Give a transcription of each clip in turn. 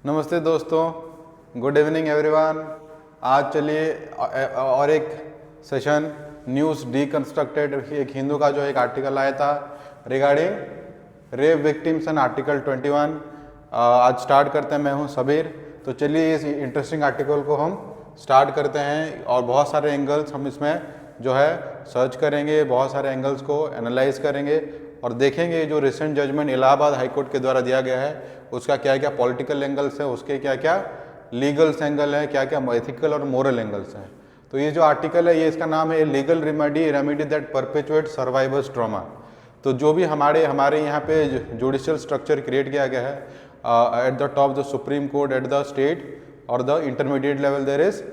नमस्ते दोस्तों, good evening everyone. आज चलिए और एक सेशन न्यूज़ डीकंस्ट्रक्टेड, एक हिंदू का जो एक आर्टिकल आया था regarding rape victims and article 21। आज स्टार्ट करते हैं। मैं हूं सबीर। तो चलिए इस इंटरेस्टिंग आर्टिकल को हम स्टार्ट करते हैं और बहुत सारे एंगल्स हम इसमें जो है सर्च करेंगे, बहुत सारे एंगल्स को एनालाइज करेंगे और देखेंगे जो रिसेंट जजमेंट इलाहाबाद हाईकोर्ट के द्वारा दिया गया है उसका क्या क्या पॉलिटिकल एंगल्स है, उसके क्या क्या लीगल्स एंगल है, क्या क्या एथिकल और मोरल एंगल्स हैं। तो ये जो आर्टिकल है ये इसका नाम है legal remedy that perpetuate survivors trauma. तो जो भी हमारे यहाँ पे जुडिशियल स्ट्रक्चर क्रिएट किया गया है at the top the Supreme Court, at the state or the intermediate level there is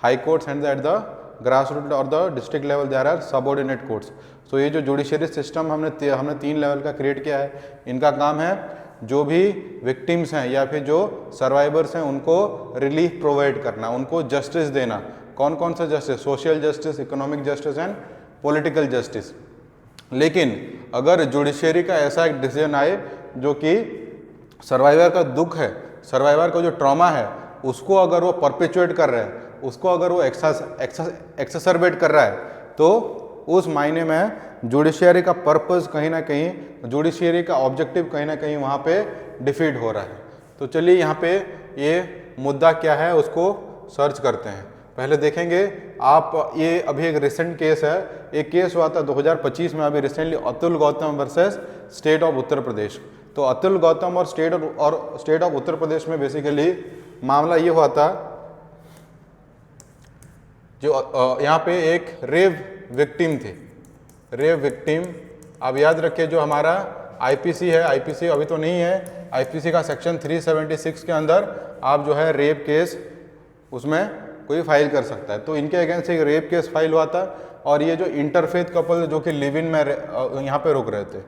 high courts and at the grass root or the district level there are subordinate courts. So ये जो judiciary system हमने 3 level का create किया है, इनका काम है जो भी विक्टिम्स हैं या फिर जो सर्वाइवर्स हैं उनको रिलीफ प्रोवाइड करना, उनको जस्टिस देना। कौन कौन सा justice? Social justice, economic justice and political justice. लेकिन अगर जुडिशरी का ऐसा एक डिसीजन आए जो कि सर्वाइवर का दुख है, सर्वाइवर का जो ट्रॉमा है उसको अगर वो परपेचुएट कर रहा है, उसको अगर वो एक्ससरबेट कर रहा है, तो उस मायने में जुडिशियरी का पर्पस कहीं ना कहीं, जुडिशियरी का ऑब्जेक्टिव कहीं ना कहीं वहाँ पे डिफीट हो रहा है। तो चलिए यहाँ पे ये मुद्दा क्या है उसको सर्च करते हैं। पहले देखेंगे आप, ये अभी एक रिसेंट केस है, एक केस हुआ था 2025 में अभी recently, Atul Gautam versus state of Uttar Pradesh. तो अतुल गौतम और स्टेट ऑफ उत्तर प्रदेश में बेसिकली मामला ये हुआ था जो यहाँ पे एक रेप विक्टिम थी, रेप विक्टिम। अब याद रखिए जो हमारा आईपीसी है, आईपीसी अभी तो नहीं है, आईपीसी का सेक्शन 376 के अंदर आप जो है रेप केस उसमें कोई फाइल कर सकता है। तो इनके अगेंस्ट एक रेप केस फाइल हुआ था और ये जो इंटरफेथ कपल जो कि लिव इन में यहाँ पे रुक रहे थे,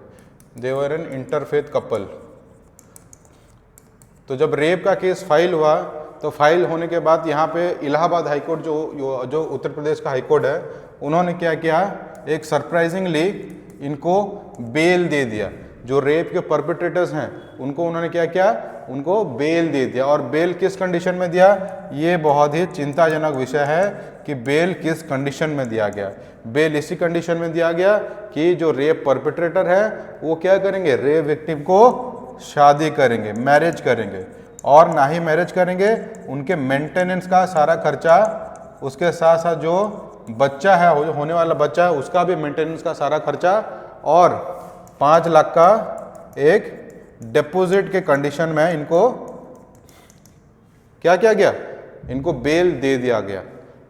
दे वर एन इंटरफेथ कपल। तो जब रेप का केस फाइल हुआ तो फाइल होने के बाद यहाँ पे इलाहाबाद हाईकोर्ट जो उत्तर प्रदेश का हाईकोर्ट है, उन्होंने क्या किया, एक सरप्राइजिंगली इनको बेल दे दिया। जो रेप के परपेट्रेटर्स हैं उनको उन्होंने क्या किया, उनको बेल दे दिया। और बेल किस कंडीशन में दिया, ये बहुत ही चिंताजनक विषय है कि बेल किस कंडीशन में दिया गया। बेल इसी कंडीशन में दिया गया कि जो रेप परपेट्रेटर है वो क्या करेंगे, रेप विक्टिम को शादी करेंगे, मैरिज करेंगे, और ना ही मैरिज करेंगे, उनके मेंटेनेंस का सारा खर्चा, उसके साथ साथ जो बच्चा है, होने वाला बच्चा है, उसका भी मेंटेनेंस का सारा खर्चा, और 5 लाख का एक डिपॉजिट के कंडीशन में इनको क्या किया गया, इनको बेल दे दिया गया।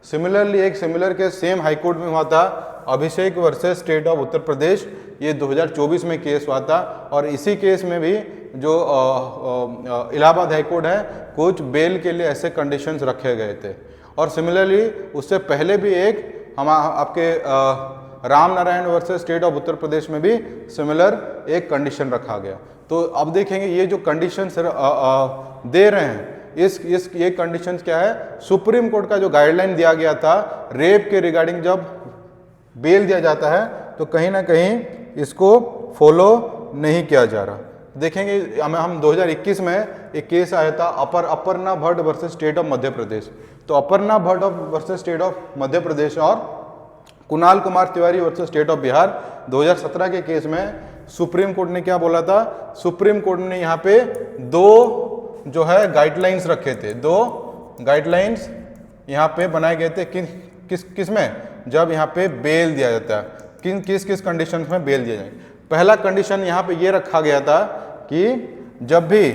सिमिलरली एक सिमिलर केस सेम हाईकोर्ट में हुआ था, अभिषेक वर्सेस स्टेट ऑफ उत्तर प्रदेश। ये 2024 में केस हुआ था और इसी केस में भी जो इलाहाबाद हाईकोर्ट है, कुछ बेल के लिए ऐसे कंडीशंस रखे गए थे। और सिमिलरली उससे पहले भी एक हम आपके Ram Narayan versus state of Uttar Pradesh में भी सिमिलर एक कंडीशन रखा गया। तो अब देखेंगे ये जो कंडीशंस दे रहे हैं, ये कंडीशंस क्या है, सुप्रीम कोर्ट का जो गाइडलाइन दिया गया था रेप के रिगार्डिंग, जब बेल दिया जाता है तो कहीं ना कहीं इसको फॉलो नहीं किया जा रहा। देखेंगे हम 2021 में एक केस आया था Aparna Bhatt versus state of Madhya Pradesh. तो Aparna Bhatt versus state of Madhya Pradesh और Kunal Kumar Tiwari versus state of Bihar 2017 के केस में सुप्रीम कोर्ट ने क्या बोला था, सुप्रीम कोर्ट ने यहाँ पे 2 जो है गाइडलाइंस रखे थे, 2 गाइडलाइंस यहाँ पे बनाए गए थे। किस में, जब यहाँ पे बेल दिया जाता है, किस कंडीशन में बेल दिया जाए। पहला कंडीशन यहाँ पे ये रखा गया था कि जब भी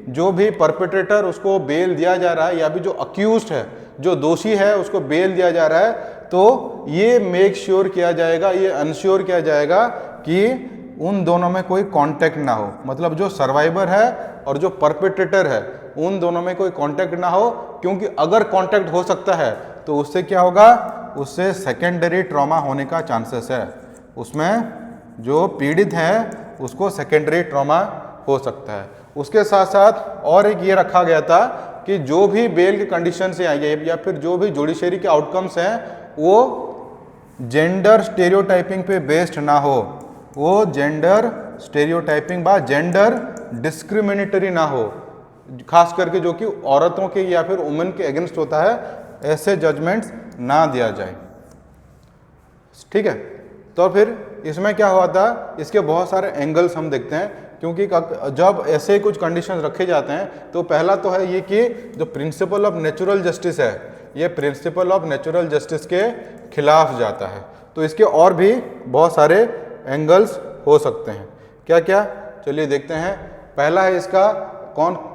जो भी परपेट्रेटर उसको बेल दिया जा रहा है या भी जो अक्यूज्ड है, जो दोषी है, उसको बेल दिया जा रहा है, तो ये मेक श्योर किया जाएगा, ये अनश्योर किया जाएगा कि उन दोनों में कोई कांटेक्ट ना हो। मतलब जो सर्वाइवर है और जो परपेट्रेटर है उन दोनों में कोई कांटेक्ट ना हो, क्योंकि अगर कांटेक्ट हो सकता है तो उससे क्या होगा, उससे सेकेंडरी ट्रॉमा होने का चांसेस है। उसमें जो पीड़ित है उसको सेकेंडरी ट्रॉमा हो सकता है। उसके साथ साथ और एक ये रखा गया था कि जो भी बेल के कंडीशन से आएंगे या फिर जो भी जुडिशरी के आउटकम्स हैं वो जेंडर स्टेरियोटाइपिंग पे बेस्ड ना हो, वो जेंडर स्टेरियोटाइपिंग बा जेंडर डिस्क्रिमिनेटरी ना हो। खास करके जो कि औरतों के या फिर वुमेन के अगेंस्ट होता है, ऐसे जजमेंट्स ना दिया जाए। ठीक है, तो फिर इसमें क्या हुआ था, इसके बहुत सारे एंगल्स हम देखते हैं, क्योंकि जब ऐसे कुछ कंडीशंस रखे जाते हैं तो पहला तो है ये कि जो प्रिंसिपल ऑफ नेचुरल जस्टिस है, ये प्रिंसिपल ऑफ नेचुरल जस्टिस के खिलाफ जाता है। तो इसके और भी बहुत सारे एंगल्स हो सकते हैं। क्या क्या, चलिए देखते हैं। पहला है इसका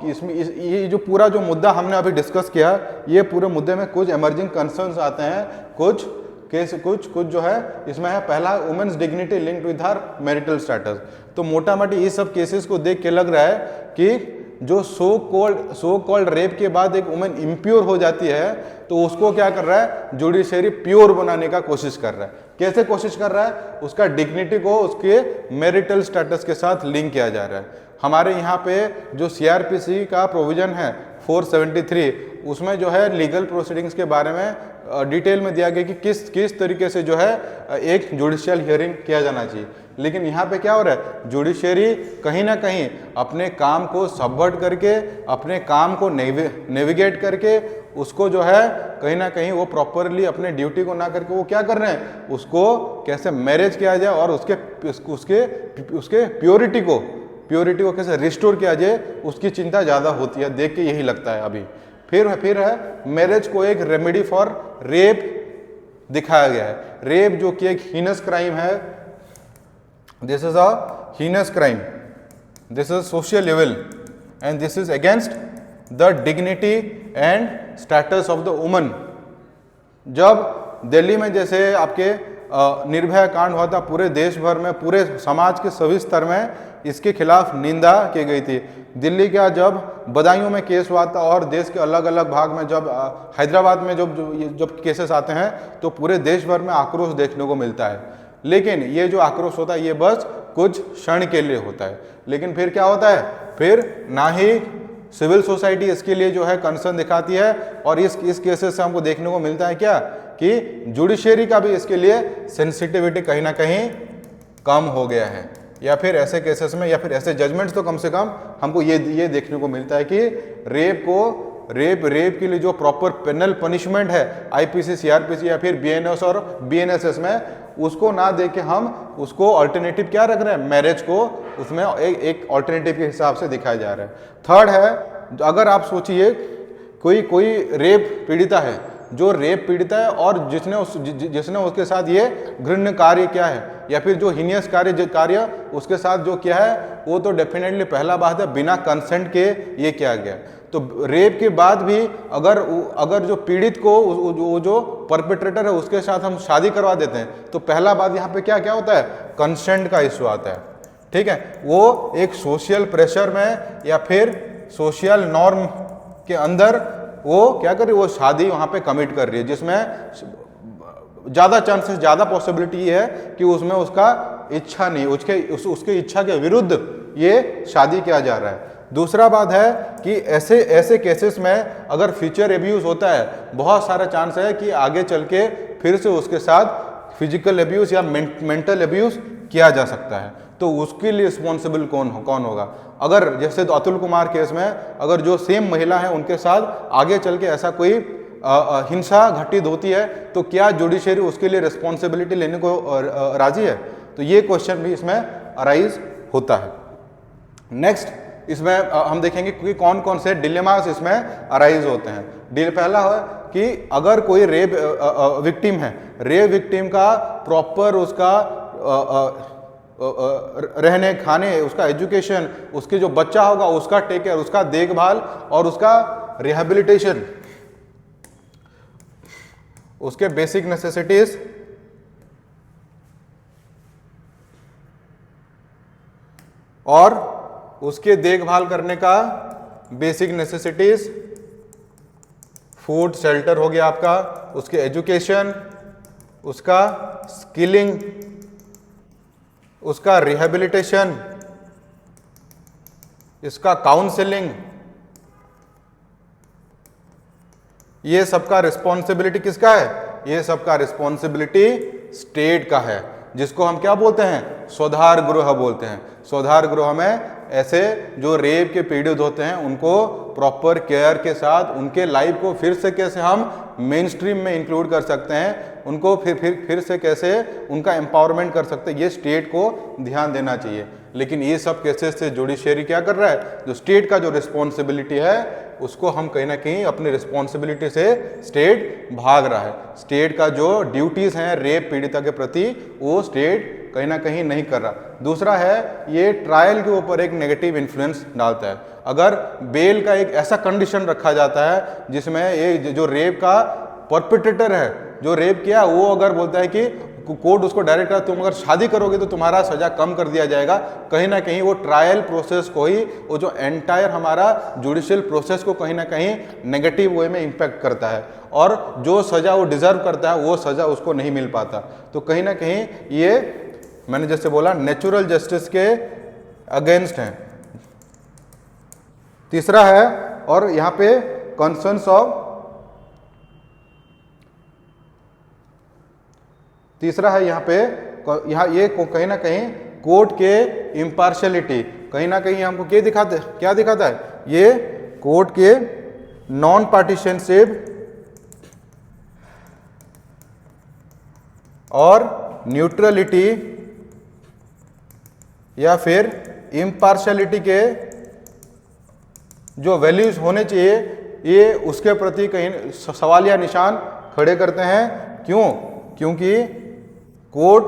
इसमें ये जो पूरा जो मुद्दा हमने अभी डिस्कस किया, ये पूरे मुद्दे में कुछ इमर्जिंग कंसर्न्स आते हैं, कुछ केस कुछ जो है इसमें है। पहला, women's dignity linked with her marital status. तो मोटा मोटी ये सब केसेस को देख के लग रहा है कि जो सो कॉल्ड रेप के बाद एक वुमेन इम्प्योर हो जाती है, तो उसको क्या कर रहा है, जुडिशरी प्योर बनाने का कोशिश कर रहा है। कैसे कोशिश कर रहा है, उसका डिग्निटी को उसके मैरिटल स्टेटस के साथ लिंक किया जा रहा है। हमारे यहाँ पे जो सीआरपीसी का प्रोविजन है 473, उसमें जो है लीगल प्रोसीडिंग्स के बारे में डिटेल में दिया गया कि किस तरीके से जो है एक जुडिशियल हियरिंग किया जाना चाहिए। लेकिन यहाँ पे क्या हो रहा है, जुडिशरी कहीं ना कहीं अपने काम को सबवर्ट करके, अपने काम को नेविगेट करके, उसको जो है कहीं ना कहीं वो प्रॉपरली अपने ड्यूटी को ना करके वो क्या कर रहे हैं, उसको कैसे मैरिज किया जाए और उसके प्योरिटी को कैसे रिस्टोर किया जाए, उसकी चिंता ज़्यादा होती है। देख के यही लगता है अभी। फिर है मैरिज को एक रेमेडी फॉर रेप दिखाया गया है। रेप जो कि एक हीनस क्राइम है, this is a heinous crime, this is social evil and this is against the dignity and status of the woman. जब दिल्ली में जैसे आपके निर्भया कांड हुआ था, पूरे देश भर में, पूरे समाज के सभी स्तर में इसके खिलाफ निंदा की गई थी। दिल्ली का जब बदायूं में केस हुआ था और देश के अलग अलग भाग में, जब हैदराबाद में जब केसेस आते हैं, तो पूरे देश भर में आक्रोश देखने को मिलता है। लेकिन ये जो आक्रोश होता है, ये बस कुछ क्षण के लिए होता है। लेकिन फिर क्या होता है, फिर ना ही सिविल सोसाइटी इसके लिए जो है कंसर्न दिखाती है, और इस केसेस से हमको देखने को मिलता है क्या, कि जुडिशरी का भी इसके लिए सेंसिटिविटी कहीं ना कहीं कम हो गया है। या फिर ऐसे केसेस में, या फिर ऐसे जजमेंट्स तो कम से कम हमको ये देखने को मिलता है कि रेप के लिए जो प्रॉपर पेनल पनिशमेंट है आईपीसी, सीआरपीसी या फिर बीएनएस और बीएनएसएस में, उसको ना दे के हम उसको अल्टरनेटिव क्या रख रहे हैं, मैरिज को उसमें एक अल्टरनेटिव के हिसाब से दिखाया जा रहा है। थर्ड है, अगर आप सोचिए कोई रेप पीड़िता है, जो रेप पीड़िता है और जिसने उसके साथ ये घृण्य कार्य किया है, या फिर जो हीनियस कार्य उसके साथ जो किया है, वो तो डेफिनेटली पहला बात है बिना कंसेंट के ये किया गया। तो रेप के बाद भी अगर जो पीड़ित को वो जो परपेट्रेटर है उसके साथ हम शादी करवा देते हैं, तो पहला बात यहाँ पे क्या होता है, कंसेंट का इश्यू आता है। ठीक है, वो एक सोशल प्रेशर में या फिर सोशल नॉर्म के अंदर वो क्या कर रही है, वो शादी वहाँ पे कमिट कर रही है, जिसमें ज़्यादा चांसेस, ज़्यादा पॉसिबिलिटी ये है कि उसमें उसका इच्छा नहीं, उसके इच्छा के विरुद्ध ये शादी किया जा रहा है। दूसरा बात है कि ऐसे केसेस में अगर फ्यूचर एब्यूज़ होता है, बहुत सारा चांस है कि आगे चल के फिर से उसके साथ फिजिकल एब्यूज़ या मेंटल एब्यूज़ किया जा सकता है। तो उसके लिए रिस्पॉन्सिबल कौन होगा? अगर जैसे तो अतुल कुमार केस में अगर जो सेम महिला है उनके साथ आगे चल के ऐसा कोई हिंसा घटित होती है, तो क्या जुडिशरी उसके लिए रिस्पॉन्सिबिलिटी लेने को राजी है? तो ये क्वेश्चन भी इसमें अराइज होता है। नेक्स्ट इसमें हम देखेंगे कि कौन कौन से डिलेमास इसमें अराइज होते हैं। पहला है कि अगर कोई रेप विक्टिम है, रेप विक्टिम का प्रॉपर उसका रहने खाने, उसका एजुकेशन, उसके जो बच्चा होगा उसका टेक केयर, उसका देखभाल और उसका रिहेबिलिटेशन, उसके बेसिक नेसेसिटीज और उसके देखभाल करने का बेसिक नेसेसिटीज, फूड शेल्टर हो गया आपका, उसके एजुकेशन, उसका स्किलिंग, उसका रिहेबिलिटेशन, इसका काउंसलिंग, ये सबका रिस्पॉन्सिबिलिटी किसका है? ये सबका रिस्पॉन्सिबिलिटी स्टेट का है, जिसको हम क्या बोलते हैं? स्वाधार गृह बोलते हैं। स्वाधार गृह में ऐसे जो रेप के पीड़ित होते हैं उनको प्रॉपर केयर के साथ उनके लाइफ को फिर से कैसे हम मेन स्ट्रीम में इंक्लूड कर सकते हैं, उनको फिर से कैसे उनका एम्पावरमेंट कर सकते हैं, ये स्टेट को ध्यान देना चाहिए। लेकिन ये सब केसेस से जुडिशरी क्या कर रहा है, जो स्टेट का जो रिस्पॉन्सिबिलिटी है उसको हम कहीं ना कहीं अपनी रिस्पॉन्सिबिलिटी से स्टेट भाग रहा है। स्टेट का जो ड्यूटीज हैं रेप पीड़िता के प्रति वो स्टेट कहीं ना कहीं नहीं कर रहा। दूसरा है ये ट्रायल के ऊपर एक नेगेटिव इन्फ्लुएंस डालता है। अगर बेल का एक ऐसा कंडीशन रखा जाता है जिसमें ये जो रेप का परपिट्रेटर है, जो रेप किया, वो अगर बोलता है कि कोर्ट उसको डायरेक्ट कर तुम अगर शादी करोगे तो तुम्हारा सजा कम कर दिया जाएगा, कहीं ना कहीं वो ट्रायल प्रोसेस को ही, वो जो एंटायर हमारा जुडिशियल प्रोसेस को कहीं ना कहीं नेगेटिव वे में इम्पैक्ट करता है और जो सजा वो डिजर्व करता है वो सजा उसको नहीं मिल पाता। तो कहीं ना कहीं ये मैंने जैसे बोला नेचुरल जस्टिस के अगेंस्ट हैं। तीसरा है और यहाँ पे कंसर्न्स ऑफ, तीसरा है यहाँ पे ये कहीं ना कहीं कोर्ट के इम्पार्शियलिटी, कहीं ना कहीं हमको क्या दिखाता है, ये कोर्ट के नॉन पार्टिशनशिप और न्यूट्रलिटी या फिर इम्पार्शियलिटी के जो वैल्यूज होने चाहिए ये उसके प्रति कहीं सवालिया निशान खड़े करते हैं। क्यों? क्योंकि कोर्ट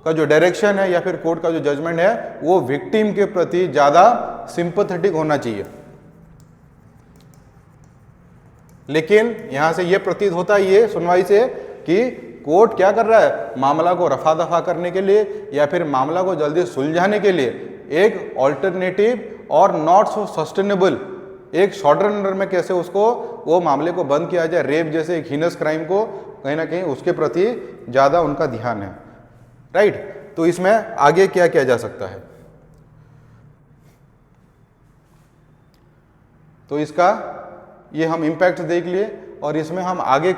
का जो डायरेक्शन है या फिर कोर्ट का जो जजमेंट है वो विक्टिम के प्रति ज़्यादा सिंपैथेटिक होना चाहिए। लेकिन यहाँ से ये प्रतीत होता है ये सुनवाई से कि कोर्ट क्या कर रहा है, मामला को रफा दफा करने के लिए या फिर मामला को जल्दी सुलझाने के लिए एक ऑल्टरनेटिव और नॉट सो सस्टेनेबल एक शॉर्ट रनर में कैसे उसको वो मामले को बंद किया जाए, रेप जैसे एक हीनस क्राइम को कहीं ना कहीं उसके प्रति ज़्यादा उनका ध्यान है। राइट, तो इसमें आगे क्या किया जा सकता है, तो इसका ये हम इम्पैक्ट देख लिए और इसमें हम आगे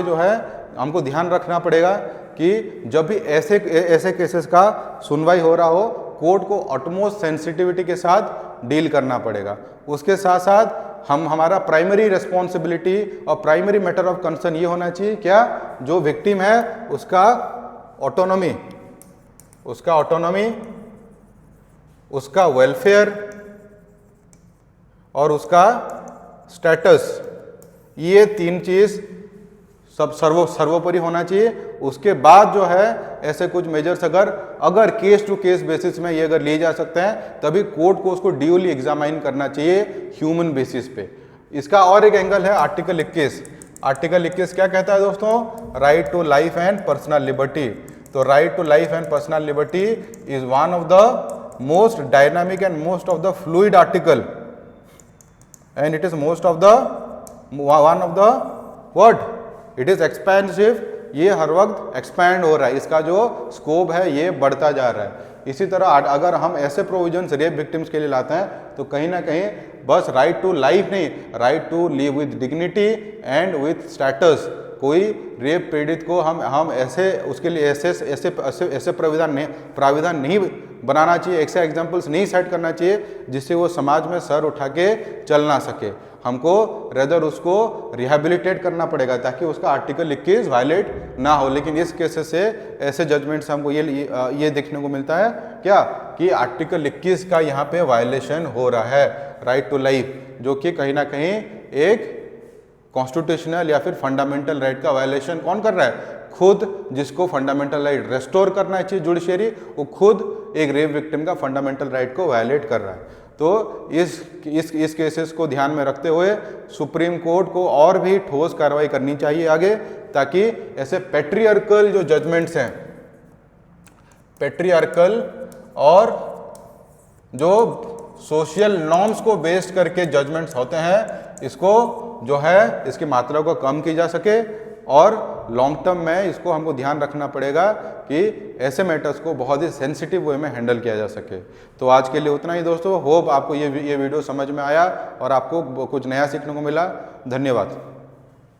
जो है हमको ध्यान रखना पड़ेगा कि जब भी ऐसे केसेस का सुनवाई हो रहा हो कोर्ट को ऑटमोस्ट सेंसिटिविटी के साथ डील करना पड़ेगा। उसके साथ साथ हमारा प्राइमरी रिस्पॉन्सिबिलिटी और प्राइमरी मैटर ऑफ कंसर्न ये होना चाहिए क्या, जो विक्टिम है उसका ऑटोनॉमी, उसका वेलफेयर और उसका स्टेटस, ये तीन चीज सब सर्वोपरि होना चाहिए। उसके बाद जो है ऐसे कुछ मेजर्स अगर केस टू केस बेसिस में ये अगर लिए जा सकते हैं तभी कोर्ट को उसको ड्यूली एग्जामाइन करना चाहिए ह्यूमन बेसिस पे। इसका और एक एंगल है आर्टिकल 21। आर्टिकल 21 क्या कहता है दोस्तों, right to life and personal liberty. तो right to life and personal liberty is one of the most dynamic and most of the fluid article and it is most of the one of the what, it is expansive, ये हर वक्त expand हो रहा है, इसका जो scope है ये बढ़ता जा रहा है। इसी तरह अगर हम ऐसे प्रोविजंस रेप विक्टिम्स के लिए लाते हैं तो कहीं ना कहीं बस राइट टू लाइफ नहीं, right to live with dignity and with status. कोई रेप पीड़ित को हम ऐसे उसके लिए ऐसे प्राविधान नहीं बनाना चाहिए, ऐसे एग्जाम्पल्स नहीं सेट करना चाहिए जिससे वो समाज में सर उठा के चल ना सके। हमको रेदर उसको रिहेबिलिटेट करना पड़ेगा ताकि उसका आर्टिकल 21 वायलेट ना हो। लेकिन इस केसेस से ऐसे जजमेंट से हमको ये देखने को मिलता है क्या कि आर्टिकल 21 का यहाँ पे वायलेशन हो रहा है, राइट टू लाइफ, जो कि कहीं ना कहीं एक कॉन्स्टिट्यूशनल या फिर फंडामेंटल राइट का वायलेशन कौन कर रहा है, खुद जिसको फंडामेंटल राइट रेस्टोर करना चाहिए जुडिशरी, वो खुद एक रेप विक्टिम का फंडामेंटल राइट को वायलेट कर रहा है। तो इस केसेस को ध्यान में रखते हुए सुप्रीम कोर्ट को और भी ठोस कार्रवाई करनी चाहिए आगे, ताकि ऐसे पैट्रियार्कल जो जजमेंट्स हैं, पैट्रियार्कल और जो सोशल नॉर्म्स को बेस्ड करके जजमेंट्स होते हैं, इसको जो है इसकी मात्रा को कम की जा सके और लॉन्ग टर्म में इसको हमको ध्यान रखना पड़ेगा कि ऐसे मैटर्स को बहुत ही सेंसिटिव वे में हैंडल किया जा सके। तो आज के लिए उतना ही दोस्तों, होप आपको ये वीडियो समझ में आया और आपको कुछ नया सीखने को मिला। धन्यवाद।